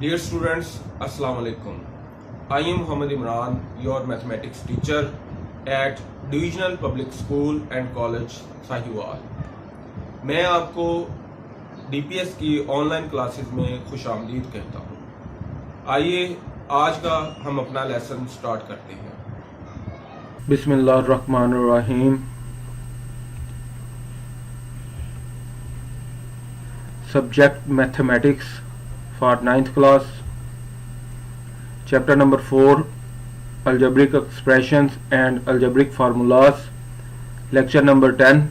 Dear students, Assalamu alaikum. I am Muhammad Imran, your mathematics teacher at Divisional Public School and College, Sahiwal. मैं आपको DPS की online classes में खुशामदीद कहता हूँ। आइए आज का हम अपना लेसन स्टार्ट करते हैं। बिस्मिल्लाहिर्रहमानिर्रहीम। Subject Mathematics for 9th class, Chapter number 4, Algebraic Expressions and Algebraic Formulas, Lecture number 10.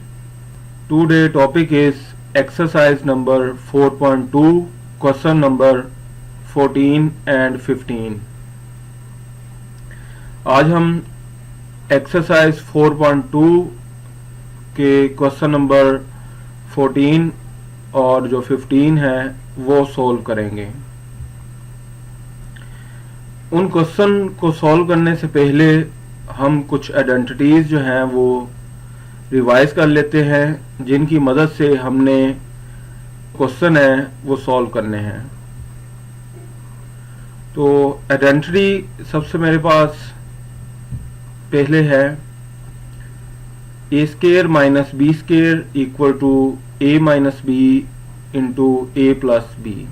Today topic is exercise number 4.2, question number 14 and 15. आज हम एक्सरसाइज 4.2 के क्वेश्चन नंबर 14 और जो 15 है वो सॉल्व करेंगे। उन क्वेश्चन को सॉल्व करने से पहले हम कुछ आइडेंटिटीज जो हैं वो रिवाइज कर लेते हैं, जिनकी मदद से हमने क्वेश्चन है वो सॉल्व करने हैं। तो आइडेंटिटी सबसे मेरे पास पहले है A square minus B square equal to A minus B into A plus B.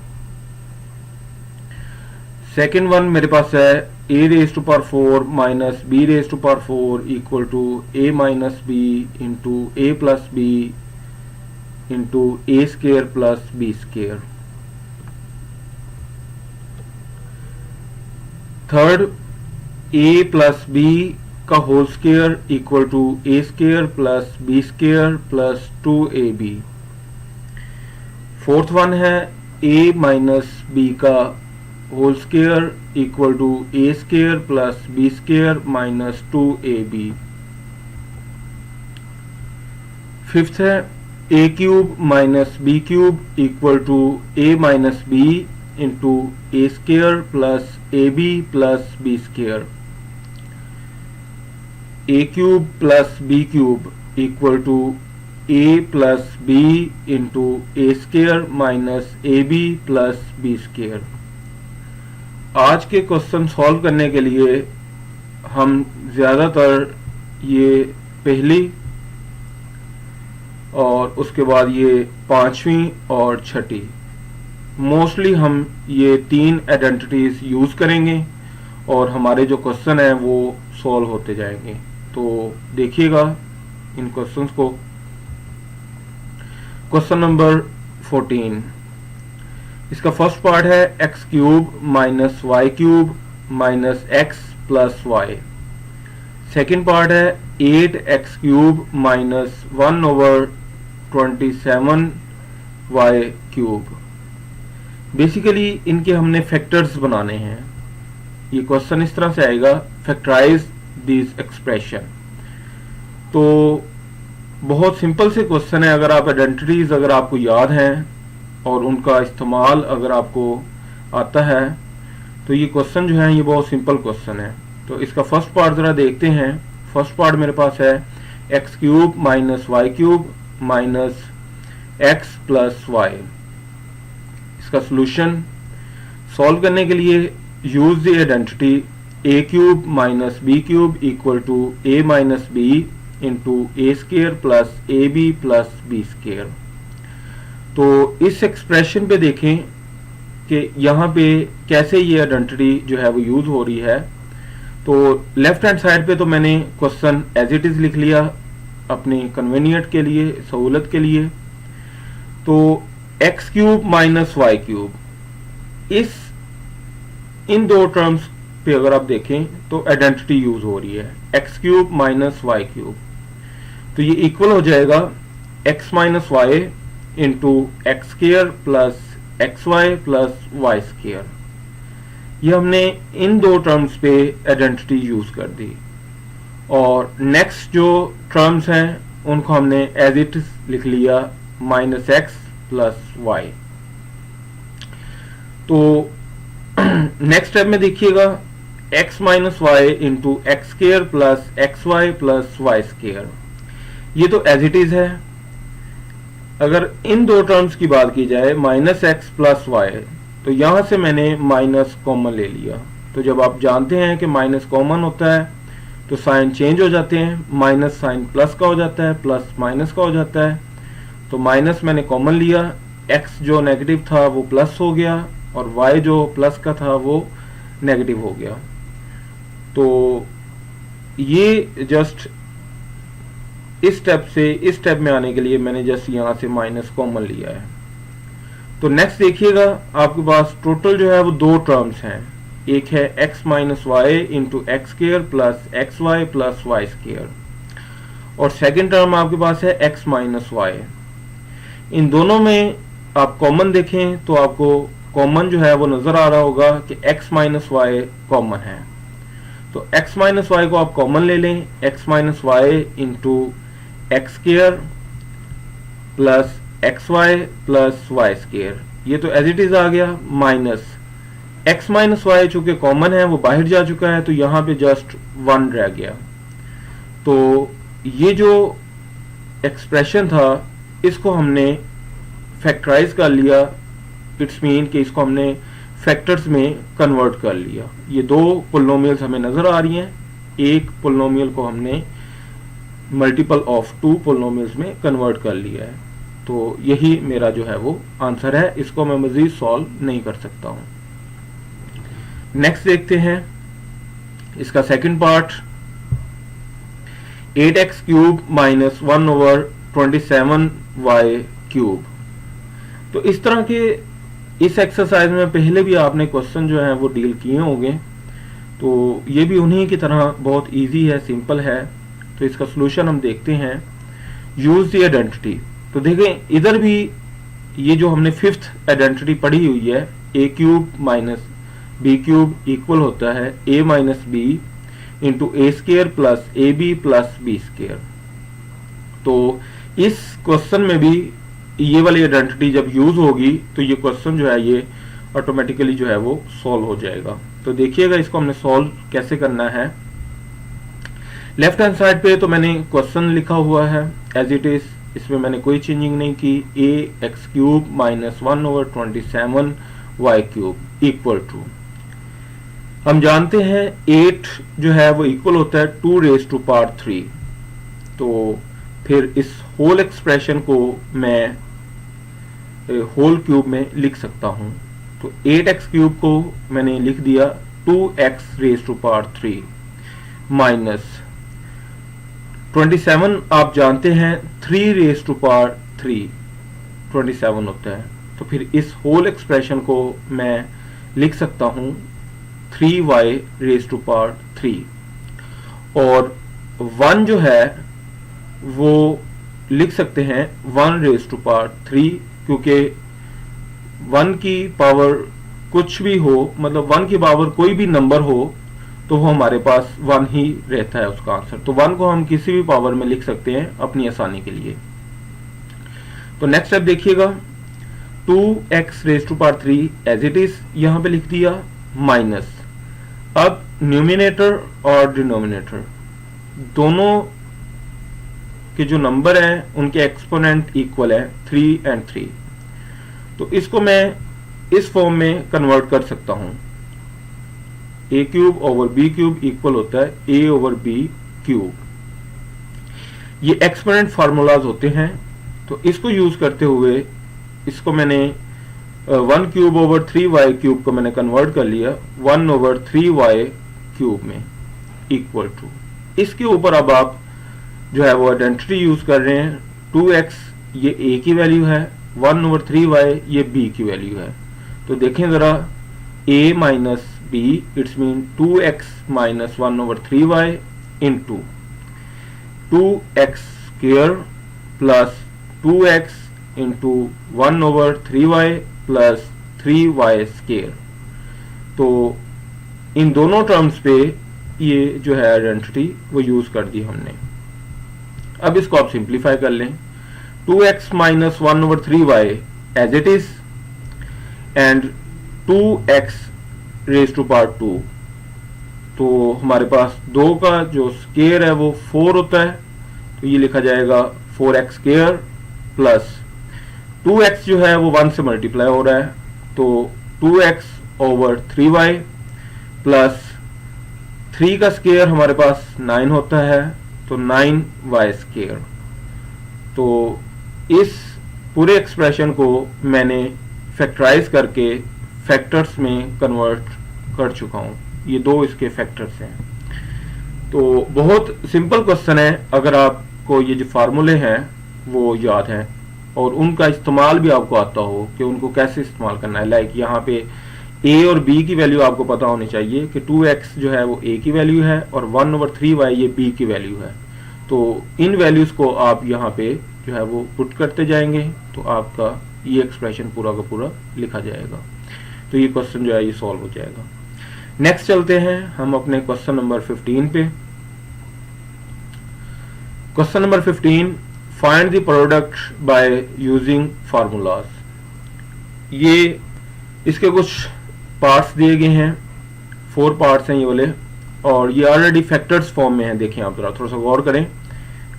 Second one मेरे पास है A raise to power 4 minus B raise to power 4 equal to A minus B into A plus B into A square plus B square. Third A plus B का whole square equal to A square plus B square plus 2ab। Fourth one है A minus B का whole square equal to A square plus B square minus 2ab। Fifth है A cube minus B cube equal to A minus B into A square plus A B plus B square. A cube plus B cube equal to A plus B into A square minus A B plus B square. आज के question solve करने के लिए हम ज़्यादातर ये पहली और उसके बाद ये पांचवी और छठी, मोस्टली हम ये तीन आइडेंटिटीज यूज करेंगे और हमारे जो क्वेश्चन हैं वो सॉल्व होते जाएंगे। तो देखिएगा इन क्वेश्चंस को। क्वेश्चन नंबर 14, इसका फर्स्ट पार्ट है x cube minus Y cube minus x plus y. Second part है 8x cube minus 1/27 y cube. Basically इनके हमने फैक्टर्स बनाने हैं। ये क्वेश्चन इस तरह से आएगा, फैक्टराइज दिस एक्सप्रेशन। तो बहुत सिंपल से क्वेश्चन है। अगर आप आइडेंटिटीज अगर आपको याद हैं और उनका इस्तेमाल अगर आपको आता है तो ये क्वेश्चन जो है ये बहुत सिंपल क्वेश्चन है। तो इसका फर्स्ट पार्ट जरा देखते हैं। फर्स्ट पार्ट मेरे पास है x cube minus Y cube minus x plus y. इसका सोल्यूशन सॉल्व करने के लिए use the identity a cube minus B cube equal to A minus B into A square plus A B plus B square. तो इस expression पे देखें कि यहाँ पे कैसे ये आइडेंटिटी जो है वो यूज हो रही है। तो लेफ्ट हैंड साइड पे तो मैंने क्वेश्चन एज इट इज लिख लिया अपने कन्वीनियंट के लिए, सहूलत के लिए। तो x cube minus Y cube, इन दो टर्म्स पे अगर आप देखें तो आइडेंटिटी यूज हो रही है x cube minus Y cube. तो ये इक्वल हो जाएगा x minus y into x square plus x y plus y square. ये हमने इन दो टर्म्स पे आइडेंटिटी यूज कर दी। और नेक्स्ट जो टर्म्स हैं उनको हमने एज इट लिख लिया माइनस एक्स प्लस वाई। तो नेक्स्ट स्टेप में देखिएगा x minus y into x square plus x y plus y square. ये तो एज इट इज है। अगर इन दो टर्म्स की बात की जाए माइनस एक्स प्लस वाई, तो तो यहां से मैंने माइनस कॉमन ले लिया। तो जब आप जानते हैं कि माइनस कॉमन होता है तो साइन चेंज हो जाते हैं, माइनस साइन प्लस का हो जाता है, प्लस माइनस का हो जाता है। तो माइनस मैंने कॉमन लिया, एक्स जो नेगेटिव था वो प्लस हो गया और वाई जो प्लस का था वो नेगेटिव हो गया। तो ये जस्ट इस स्टेप से इस स्टेप में आने के लिए मैंने जस्ट यहां से माइनस कॉमन लिया है। तो नेक्स्ट देखिएगा, आपके पास टोटल जो है वो दो टर्म्स हैं। एक है x minus y into x square plus x y plus y square, और सेकेंड टर्म आपके पास है x माइनस वाई। इन दोनों में आप कॉमन देखें तो आपको कॉमन जो है वो नजर आ रहा होगा कि x माइनस वाई कॉमन है। तो x माइनस वाई को आप कॉमन ले लें, x minus y into x square plus x y plus y square, ये तो एज इट इज आ गया, माइनस x माइनस वाई चूंकि कॉमन है वो बाहर जा चुका है तो यहां पे जस्ट 1 रह गया। तो ये जो एक्सप्रेशन था इसको हमने फैक्टराइज कर लिया, इट्स मीन कि इसको हमने फैक्टर्स में कन्वर्ट कर लिया। ये दो पोलिनोमियल्स हमें नजर आ रही हैं, एक पोलिनोमियल को हमने मल्टीपल ऑफ 2 पोलिनोमियल्स में कन्वर्ट कर लिया है। तो यही मेरा जो है वो आंसर है, इसको मैं मजीद सॉल्व नहीं कर सकता हूं। नेक्स्ट देखते हैं इसका second part, 8x cube minus 1/27y cube. तो इस तरह के इस एक्सरसाइज में पहले भी आपने क्वेश्चन जो है वो डील किए होंगे, तो ये भी उन्हीं की तरह बहुत इजी है, सिंपल है। तो इसका सोल्यूशन हम देखते हैं, यूज द आइडेंटिटी। तो देखें इधर भी ये जो हमने फिफ्थ आइडेंटिटी पढ़ी हुई है, a cube minus B cube equal होता है a minus B into a square plus A B plus b square. तो इस क्वेश्चन में भी ये वाली आइडेंटिटी जब यूज होगी तो ये क्वेश्चन जो है ये ऑटोमेटिकली जो है वो सॉल्व हो जाएगा। तो देखिएगा इसको हमने सॉल्व कैसे करना है। लेफ्ट हैंड साइड पे तो मैंने क्वेश्चन लिखा हुआ है एज इट इज, इसमें मैंने कोई चेंजिंग नहीं की। A X cube minus 1/27y cube equal to, हम जानते हैं 8 जो है वो इक्वल होता है 2 रेज़ टू पावर 3। तो फिर इस होल एक्सप्रेशन को मैं होल क्यूब में लिख सकता हूं। तो 8x क्यूब को मैंने लिख दिया 2x raise to power 3 minus 27, आप जानते हैं 3 रेज़ टू पावर 3 27 होता है। तो फिर इस होल एक्सप्रेशन को मैं लिख सकता हूं 3y रेज़ टू पावर 3, और 1 जो है वो लिख सकते हैं 1 रेज़ टू पावर 3, क्योंकि 1 की पावर कुछ भी हो, मतलब 1 की पावर कोई भी नंबर हो तो वो हमारे पास 1 ही रहता है उसका आंसर। तो 1 को हम किसी भी पावर में लिख सकते हैं अपनी आसानी के लिए। तो नेक्स्ट स्टेप देखिएगा, 2x raise to power 3 as it is यहां पे लिख दिया माइनस, अब न्यूमिनेटर और डिनोमिनेटर दोनों के जो नंबर हैं उनके एक्सपोनेंट इक्वल है 3 और 3। तो इसको मैं इस फॉर्म में कन्वर्ट कर सकता हूं, a cube over b cube equal होता है a ओवर b क्यूब। ये एक्सपोनेंट फार्मूलाज होते हैं, तो इसको यूज करते हुए इसको मैंने 1 क्यूब ओवर 3y क्यूब को मैंने कन्वर्ट कर लिया 1 ओवर 3y क्यूब में इक्वल टू, इसके ऊपर अब आप जो है वो आइडेंटिटी यूज कर रहे हैं। 2x ये a की वैल्यू है, 1 ओवर 3y ये b की वैल्यू है। तो देखें जरा, a minus b it's mean 2x minus 1 over 3y into 2x square plus 2x into 1 over 3y plus 3y square. तो इन दोनों टर्म्स पे ये जो है आइडेंटिटी वो यूज कर दी हमने। अब इसको आप सिंप्लीफाई कर लें, 2x minus 1 over 3y as it is and 2x raise to power 2। तो हमारे पास 2 का जो स्क्वायर है वो 4 होता है, तो ये लिखा जाएगा 4x स्क्वायर प्लस 2x जो है वो 1 से मल्टीप्लाई हो रहा है, तो 2x ओवर 3y प्लस 3 का स्क्वायर हमारे पास 9 होता है, तो 9y स्क्वायर। तो इस पूरे एक्सप्रेशन को मैंने फैक्टराइज करके फैक्टर्स में कन्वर्ट कर चुका हूं। ये दो इसके फैक्टर्स हैं। तो बहुत सिंपल क्वेश्चन है अगर आपको ये जो फार्मूले हैं वो याद है और उनका इस्तेमाल भी आपको आता हो कि उनको कैसे इस्तेमाल करना है। लाइक यहाँ पे a और b की वैल्यू आपको पता होनी चाहिए कि 2x जो है वो a की वैल्यू है और 1/3y ये b की वैल्यू है। तो इन वैल्यूज को आप यहाँ पे जो है वो पुट करते जाएंगे तो आपका ये एक्सप्रेशन पूरा का पूरा लिखा जाएगा। तो ये क्वेश्चन जो है ये सॉल्व हो जाएगा। नेक्स्ट चलते हैं हम अपने क्वेश्चन नंबर 15 पे। Question number 15, find the product by using formulas. ये इसके कुछ पार्ट्स दिए गए हैं, 4 पार्ट्स हैं ये वाले, और ये ऑलरेडी फैक्टर्स फॉर्म में है। देखें आप जरा थोड़ा सा गौर करें,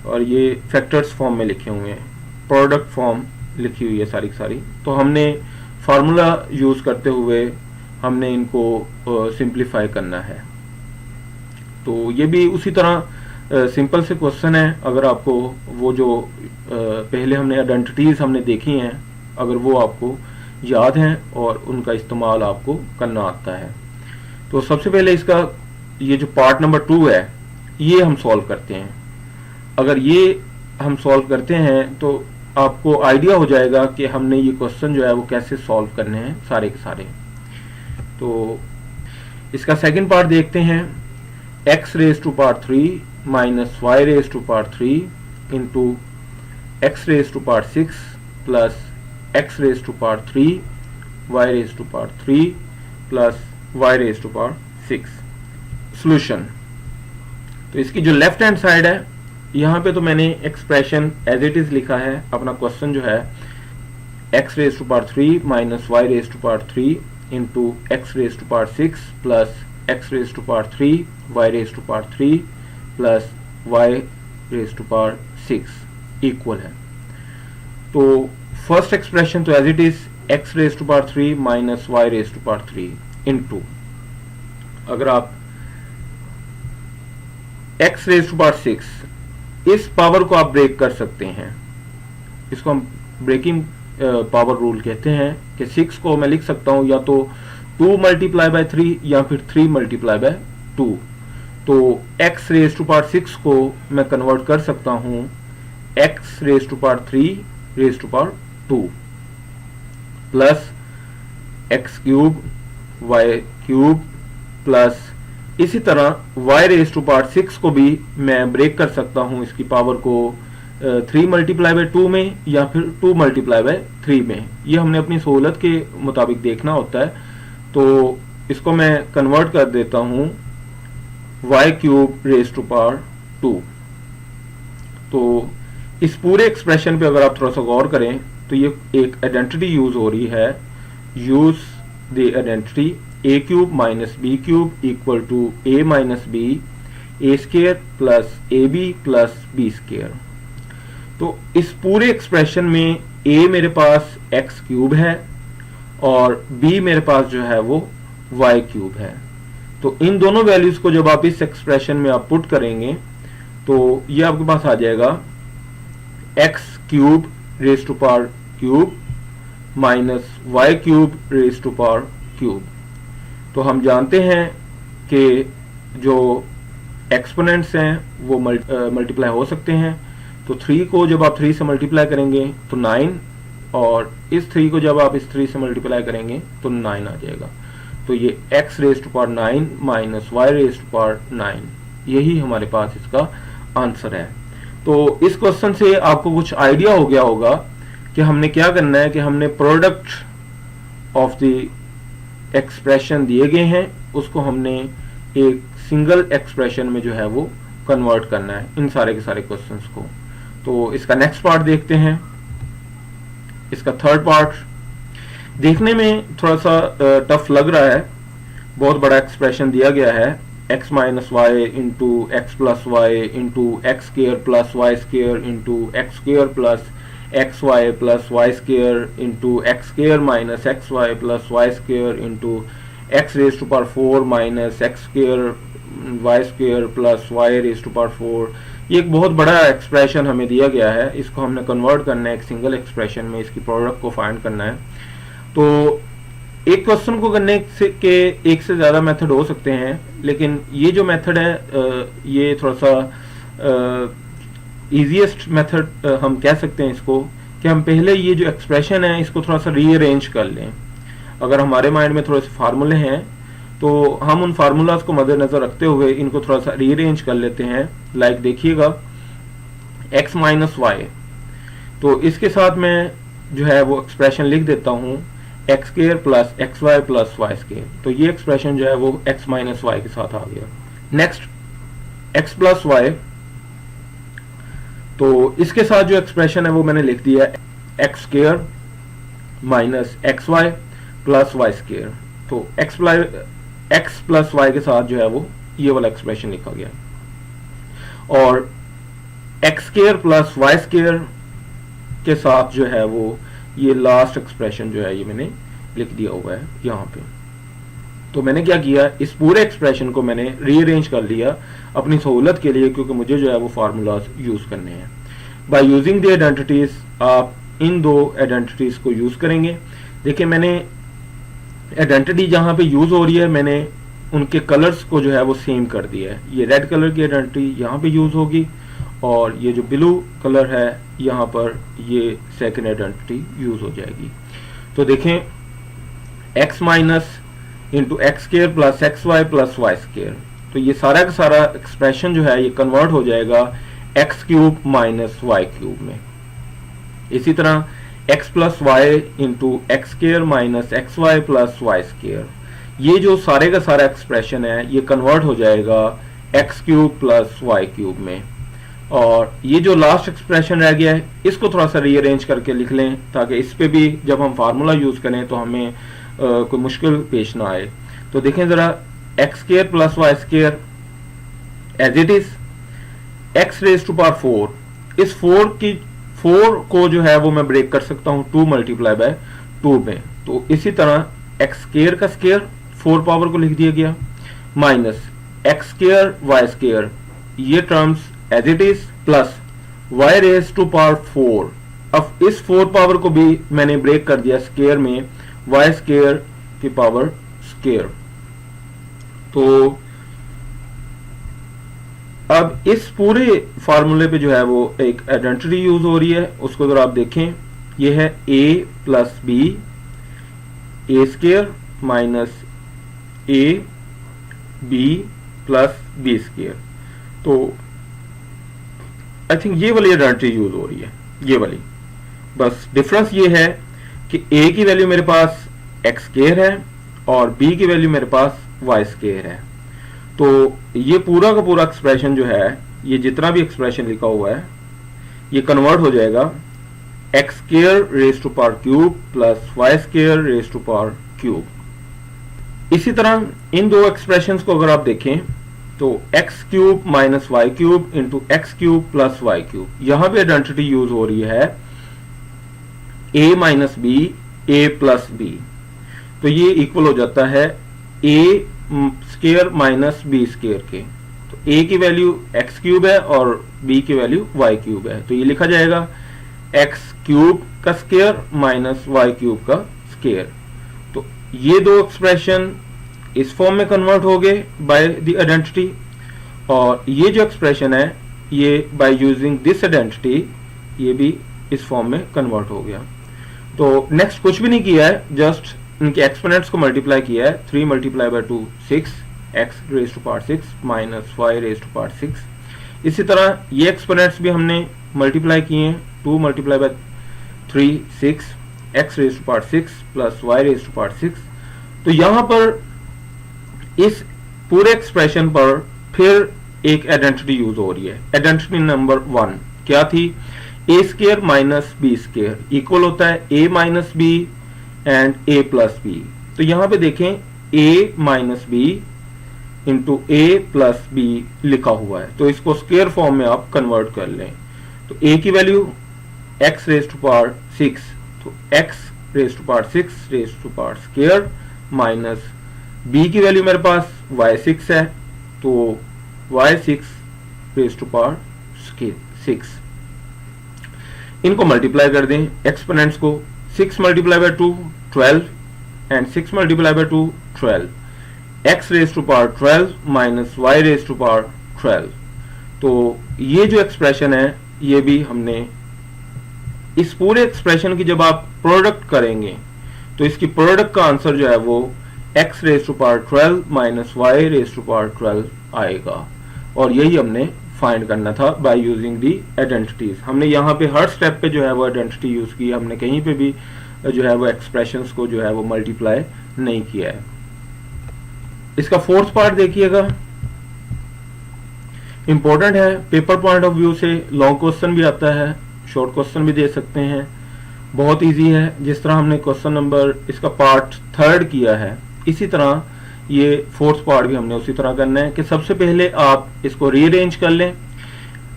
और ये फैक्टर्स फॉर्म में लिखे हुए हैं, प्रोडक्ट फॉर्म लिखी हुई है सारी की सारी। तो हमने फार्मूला यूज करते हुए हमने इनको सिंप्लीफाई करना है। तो ये भी उसी तरह सिंपल से क्वेश्चन है। अगर आपको वो जो पहले हमने आइडेंटिटीज हमने देखी हैं अगर वो आपको याद हैं और उनका इस्तेमाल आपको करना आता है, तो सबसे पहले इसका ये जो पार्ट नंबर 2 है ये हम सॉल्व करते हैं। अगर ये हम सॉल्व करते हैं तो आपको आइडिया हो जाएगा कि हमने ये क्वेश्चन जो है वो कैसे सॉल्व करने हैं सारे के सारे। तो इसका सेकंड पार्ट देखते हैं, x raise to power 3 minus y raise to power 3 into x raise to power 6 plus x raise to power 3 y raise to power 3 plus y raise to power 6। Solution, तो इसकी जो left hand side है यहाँ पे तो मैंने expression as it is लिखा है। अपना क्वेश्चन जो है x raise to power 3 minus y raise to power 3 into x raise to power 6 plus x raise to power 3 y raise to power 3 plus y raise to power 6 equal है। तो first expression तो as it is x raise to power 3 minus y raise to power 3 into, अगर आप x raise to power 6 इस power को आप break कर सकते हैं, इसको हम ब्रेकिंग पावर रूल कहते हैं कि 6 को मैं लिख सकता हूं या तो 2 मल्टीप्लाई बाय 3 या फिर 3 मल्टीप्लाई बाय 2। तो x रेज टू पावर 6 को मैं कन्वर्ट कर सकता हूं x raise to power 3 raise to power 2 plus x cube y cube plus इसी तरह y रेज टू पावर 6 को भी मैं ब्रेक कर सकता हूं इसकी पावर को 3 मल्टीप्लाई बाय 2 में या फिर 2 मल्टीप्लाई बाय 3 में। ये हमने अपनी सहूलत के मुताबिक देखना होता है। तो इसको मैं कन्वर्ट कर देता हूं y cube raise to power 2। तो इस पूरे एक्सप्रेशन पे अगर आप थोड़ा सा गौर करें तो ये एक आइडेंटिटी यूज हो रही है, use the identity a cube minus B cube equal to a minus b a square plus A B plus b square. तो इस पूरे एक्सप्रेशन में a मेरे पास x क्यूब है और b मेरे पास जो है वो y क्यूब है। तो इन दोनों वैल्यूज को जब आप इस एक्सप्रेशन में आप पुट करेंगे तो ये आपके पास आ जाएगा x cube raise to power cube minus y cube raise to power cube. तो हम जानते हैं कि जो एक्सपोनेंट्स हैं वो मल्टीप्लाई हो सकते हैं। तो 3 को जब आप 3 से मल्टीप्लाई करेंगे तो 9, और इस 3 को जब आप इस 3 से मल्टीप्लाई करेंगे तो 9 आ जाएगा। तो ये x raise to power 9 minus y raise to power 9, यही हमारे पास इसका आंसर है। तो इस क्वेश्चन से आपको कुछ आइडिया हो गया होगा कि हमने क्या करना है, कि हमने प्रोडक्ट ऑफ द एक्सप्रेशन दिए गए हैं उसको हमने एक सिंगल एक्सप्रेशन में जो है वो कन्वर्ट करना है इन सारे के सारे क्वेश्चंस को। तो इसका नेक्स्ट पार्ट देखते हैं। इसका थर्ड पार्ट देखने में थोड़ा सा टफ लग रहा है, बहुत बड़ा एक्सप्रेशन दिया गया है, x minus y into x plus y into x square plus y square into x square plus x y plus y square into x square minus x y plus y square into x raise to power 4 minus x square Y square plus Y raise to power 4। ये एक बहुत बड़ा expression हमें दिया गया है, इसको हमने कन्वर्ट करना है एक सिंगल एक्सप्रेशन में, इसकी प्रोडक्ट को फाइंड करना है। तो एक क्वेश्चन को करने के एक से ज़्यादा मेथड हो सकते हैं, लेकिन ये जो मेथड है ये थोड़ा सा ईजीएस्ट मेथड हम कह सकते हैं इसको, कि हम पहले ये जो एक्सप्रेशन है इसको थोड़ा सा रीअरेंज कर लें। अगर हमारे माइंड में थोड़े से फार्मूले हैं तो हम उन फार्मूलाज को मद्देनजर रखते हुए इनको थोड़ा सा रीअरेंज कर लेते हैं। लाइक देखिएगा x माइनस वाई, तो इसके साथ मैं जो है वो एक्सप्रेशन लिख देता हूँ x square plus x y plus y square. तो ये एक्सप्रेशन जो है वो x माइनस वाई के साथ आ गया। नेक्स्ट x प्लस वाई, तो इसके साथ जो एक्सप्रेशन है वो मैंने लिख दिया x square minus x y plus y square. तो एक्स प्लस वाई के साथ जो है वो ये वाला एक्सप्रेशन लिखा गया, और x square plus y square के साथ जो है वो ये लास्ट एक्सप्रेशन जो है ये मैंने लिख दिया हुआ है यहाँ पे। तो मैंने क्या किया, इस पूरे एक्सप्रेशन को मैंने रीअरेंज कर लिया अपनी सहूलत के लिए, क्योंकि मुझे जो है वो फार्मूलाज यूज करने हैं। बाय यूजिंग द आइडेंटिटीज, आप इन दो आइडेंटिटीज को यूज करेंगे। देखिए मैंने आइडेंटिटी जहां पे यूज हो रही है मैंने उनके कलर्स को जो है वो सेम कर दिया है। ये रेड कलर की आइडेंटिटी यहाँ पे यूज होगी, और ये जो ब्लू कलर है यहाँ पर ये सेकंड आइडेंटिटी यूज हो जाएगी। तो देखें x minus into x square plus x y plus y square, तो ये सारा का सारा एक्सप्रेशन जो है ये कन्वर्ट हो जाएगा x cube minus Y cube में। इसी तरह x plus y into x square minus x y plus y square, ये जो सारे का सारा एक्सप्रेशन है ये कन्वर्ट हो जाएगा x cube plus y cube में। और ये जो लास्ट एक्सप्रेशन रह गया है इसको थोड़ा सा रीअरेंज करके लिख लें, ताकि इस पे भी जब हम फार्मूला यूज करें तो हमें कोई मुश्किल पेश ना आए। तो देखें जरा, x square plus y square as it is x raise to power 4, इस 4 को जो है वो मैं ब्रेक कर सकता हूँ 2 मल्टीप्लाई बाय 2 में। तो इसी तरह एक्स स्केयर का स्केयर 4 पावर को लिख दिया गया, minus x square Y square, ये terms as it is, plus Y raise to power 4। अब इस 4 पावर को भी मैंने ब्रेक कर दिया स्केयर में, वाई स्केयर की पावर स्केयर। तो अब इस पूरे फार्मूले पे जो है वो एक आइडेंटिटी यूज हो रही है, उसको अगर आप देखें ये है a plus b a square minus A B plus B square. तो आई थिंक ये वाली आइडेंटिटी यूज हो रही है, ये वाली। बस डिफरेंस ये है कि a की वैल्यू मेरे पास x स्केयर है और b की वैल्यू मेरे पास y स्केयर है। तो ये पूरा का पूरा एक्सप्रेशन जो है, ये जितना भी एक्सप्रेशन लिखा हुआ है ये कन्वर्ट हो जाएगा x square raise to power cube plus y square raise to power cube. इसी तरह इन दो एक्सप्रेशंस को अगर आप देखें तो x cube minus Y cube into x cube plus y cube, यहां पे आइडेंटिटी यूज हो रही है a minus b a plus B. तो ये इक्वल हो जाता है a square minus B square के। तो a की वैल्यू एक्स क्यूब है और b की वैल्यू वाई क्यूब है, तो ये लिखा जाएगा एक्स क्यूब का स्केयर माइनस वाई क्यूब का स्केयर। तो ये दो एक्सप्रेशन इस फॉर्म में कन्वर्ट हो गए बाय द आइडेंटिटी, और ये जो एक्सप्रेशन है ये बाय यूजिंग दिस आइडेंटिटी ये भी इस फॉर्म में कन्वर्ट हो गया। तो नेक्स्ट कुछ भी नहीं किया है, जस्ट इनके एक्सपोनेंट्स को मल्टीप्लाई किया है। 3 multiply by 2 6, x raise to power 6 minus y raise to power 6। इसी तरह ये एक्सपोनेंट्स भी हमने मल्टीप्लाई किए हैं, 2 multiply by 3 6, x raise to power 6 plus Y raise to power 6। तो यहां पर इस पूरे एक्सप्रेशन पर फिर एक आइडेंटिटी यूज हो रही है। आइडेंटिटी नंबर 1 क्या थी, A square minus B square equal होता है A minus B and A plus B. तो यहां पे देखें A minus B into A plus B लिखा हुआ है, तो इसको स्केयर फॉर्म में आप कन्वर्ट कर लें। तो ए की value x raise to power 6, तो x raise to power 6 raise to power square minus b की वैल्यू मेरे पास y6 है, तो y6 रेज टू पावर 6। इनको मल्टीप्लाई कर दें एक्सपोनेंट्स को, 6 multiply by 2 12 and 6 multiply by 2 12, x raise to power 12 minus y raise to power 12। तो ये जो एक्सप्रेशन है ये भी हमने, इस पूरे एक्सप्रेशन की जब आप प्रोडक्ट करेंगे तो इसकी प्रोडक्ट का आंसर जो है वो x raise to power 12 minus y raise to power 12 आएगा। और यही हमने फाइंड करना था बाय यूजिंग दी आइडेंटिटीज। हमने यहाँ पे हर स्टेप पे जो है वो आइडेंटिटी यूज की, हमने कहीं पे भी जो है वो एक्सप्रेशंस को जो है वो मल्टीप्लाई नहीं किया है। इसका फोर्थ पार्ट देखिएगा, इंपॉर्टेंट है, पेपर पॉइंट ऑफ व्यू से लॉन्ग क्वेश्चन भी आता है, शॉर्ट क्वेश्चन भी दे सकते हैं, बहुत इजी है। जिस तरह हमने क्वेश्चन नंबर इसका पार्ट 3 किया है, इसी तरह ये फोर्थ पार्ट भी हमने उसी तरह करना है कि सबसे पहले आप इसको रीअरेंज कर लें।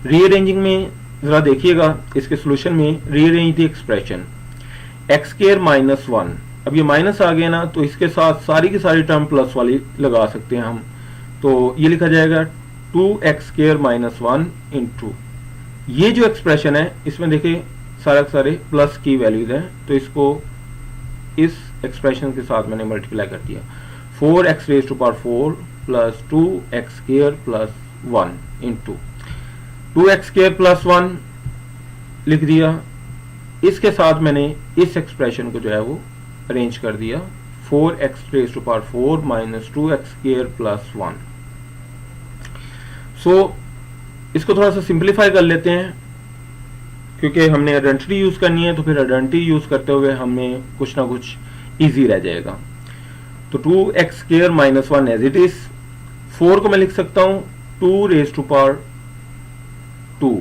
रीअरेंजिंग में जरा देखिएगा, इसके सॉल्यूशन में rearrange the expression x square minus 1, अब ये माइनस आ गया ना, तो इसके साथ सारी की सारी टर्म प्लस वाली लगा सकते हैं हम। तो ये लिखा जाएगा 2x स्क्वायर माइनस 1 इंटू, ये जो एक्सप्रेशन है इसमें देखिए सारे प्लस की वैल्यूज हैं, तो इसको इस एक्सप्रेशन के साथ मैंने मल्टीप्लाई कर दिया, 4x raise to power 4 plus 2x square plus 1 into 2x square plus 1 लिख दिया। इसके साथ मैंने इस एक्सप्रेशन को जो है वो अरेंज कर दिया, 4x raise to power 4 minus 2x square plus 1। So इसको थोड़ा सा सिंप्लीफाई कर लेते हैं, क्योंकि हमने आइडेंटिटी यूज करनी है, तो फिर आइडेंटिटी यूज करते हुए हमें कुछ ना कुछ इजी रह जाएगा। तो 2x square minus 1 as it is, 4 को मैं लिख सकता हूं 2 रेज टू पावर 2,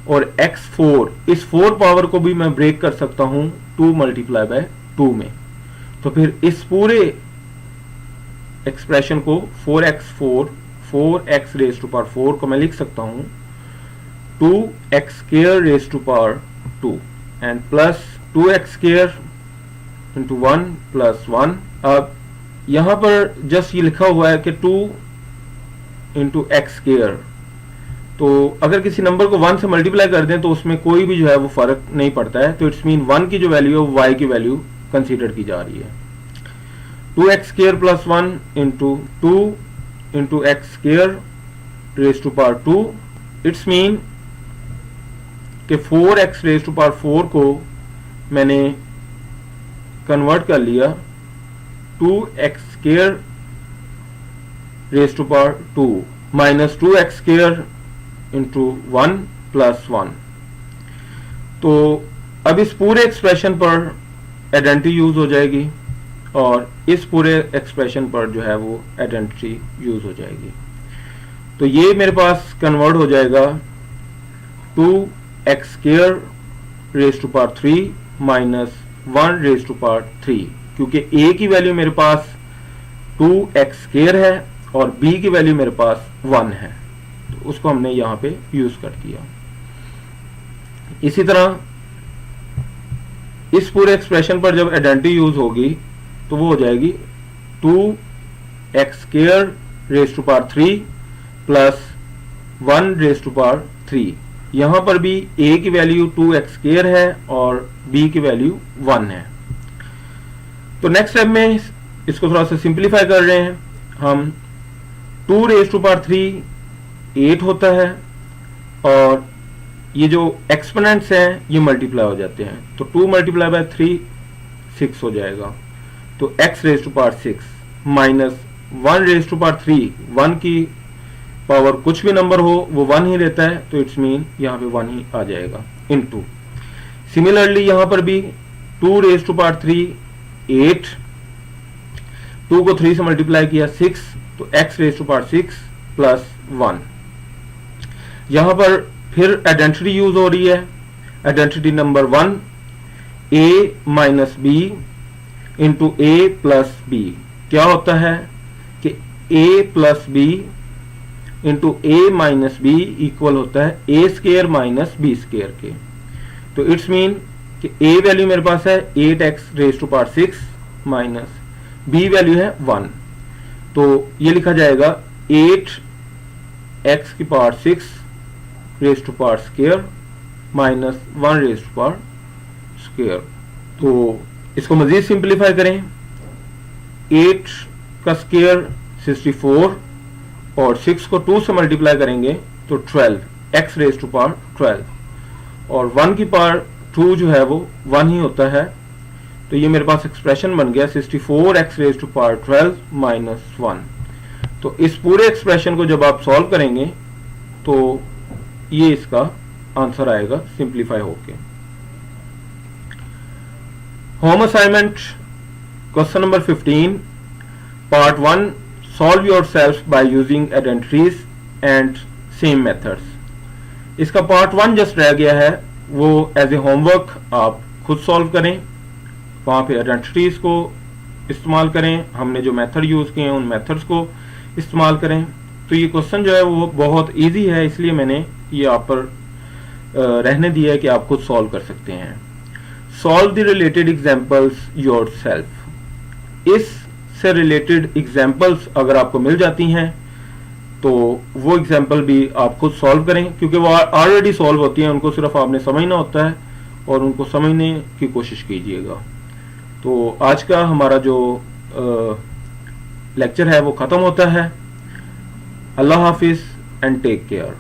और x4, इस 4 पावर को भी मैं ब्रेक कर सकता हूं 2 मल्टीप्लाई बाय 2 में। तो फिर इस पूरे एक्सप्रेशन को 4x रेज टू पावर 4 को मैं लिख सकता हूं 2x square raise to power 2 and plus 2x square into 1 plus 1। अब यहां पर जस्ट ये लिखा हुआ है कि 2 इंटू एक्स स्क्वायर, तो अगर किसी नंबर को 1 से मल्टीप्लाई कर दें तो उसमें कोई भी जो है वो फर्क नहीं पड़ता है, तो इट्स मीन 1 की जो वैल्यू है y की वैल्यू कंसीडर की जा रही है। 2x square plus 1 into 2 into x square raise to power 2, it's mean कि 4x रेज टू पावर 4 को मैंने कन्वर्ट कर लिया 2x square raise to power 2 minus 2x square into 1 plus 1। तो अब इस पूरे एक्सप्रेशन पर आइडेंटिटी यूज हो जाएगी और इस पूरे एक्सप्रेशन पर जो है वो आइडेंटिटी यूज हो जाएगी। तो ये मेरे पास कन्वर्ट हो जाएगा 2x square raise to power 3 minus 1 raise to power 3, क्योंकि a की वैल्यू मेरे पास 2x स्क्वायर है और b की वैल्यू मेरे पास 1 है, तो उसको हमने यहां पे यूज कर दिया। इसी तरह इस पूरे एक्सप्रेशन पर जब आइडेंटिटी यूज होगी तो वो हो जाएगी 2x square raise to power 3 plus 1 raise to power 3। यहां पर भी a की वैल्यू 2x स्क्वायर है और b की वैल्यू 1 है। तो नेक्स्ट स्टेप में इसको थोड़ा सा सिंप्लीफाई कर रहे हैं हम, 2 रेज टू पावर 3 8 होता है और ये जो एक्सपोनेंट्स हैं ये मल्टीप्लाई हो जाते हैं, तो 2 मल्टीप्लाई बाय 3 6 हो जाएगा, तो x raise to power 6 minus 1 raise to power 3, 1 की पावर कुछ भी नंबर हो वो 1 ही रहता है, तो इट्स मीन यहाँ पे 1 ही आ जाएगा इनटू। सिमिलरली यहां पर भी 2 रेज टू पावर 3 8, 2 को 3 से मल्टीप्लाई किया 6, तो x raise to power 6 plus 1। यहां पर फिर आइडेंटिटी यूज हो रही है, identity number 1 a minus B into a plus b. क्या होता है कि a plus B into a minus b equal होता है a square minus b square के। तो इट्स मीन कि a वैल्यू मेरे पास है 8x raise to power 6 minus b value है 1, तो ये लिखा जाएगा 8x की power 6 raise to power square minus 1 raise to power square. तो इसको मजीद सिंप्लीफाई करें, 8 का स्क्वायर 64 और 6 को 2 से मल्टीप्लाई करेंगे तो 12 x रेज टू पावर 12 और 1 की पावर 2 जो है वो 1 ही होता है। तो ये मेरे पास एक्सप्रेशन बन गया 64x raise to power 12 minus 1। तो इस पूरे एक्सप्रेशन को जब आप सॉल्व करेंगे तो ये इसका आंसर आएगा सिंप्लीफाई होके। Home assignment question number 15 part 1, solve yourself by using identities and same methods. इसका पार्ट 1 जस्ट रह गया है, वो एज ए होमवर्क आप खुद सॉल्व करें, वहां पे आइडेंटिटीज को इस्तेमाल करें, हमने जो मेथड यूज किए हैं उन मेथड्स को इस्तेमाल करें। तो ये क्वेश्चन जो है वो बहुत इजी है, इसलिए मैंने ये आप पर रहने दिया है कि आप खुद सॉल्व कर सकते हैं। Solve the related examples yourself. इससे रिलेटेड एग्जांपल्स अगर आपको मिल जाती हैं तो वो एग्जांपल भी आप खुद सॉल्व करें, क्योंकि वो ऑलरेडी सॉल्व होती हैं, उनको सिर्फ आपने समझना होता है और उनको समझने की कोशिश कीजिएगा। तो आज का हमारा जो लेक्चर है वो ख़त्म होता है। अल्लाह हाफिज़ एंड टेक केयर।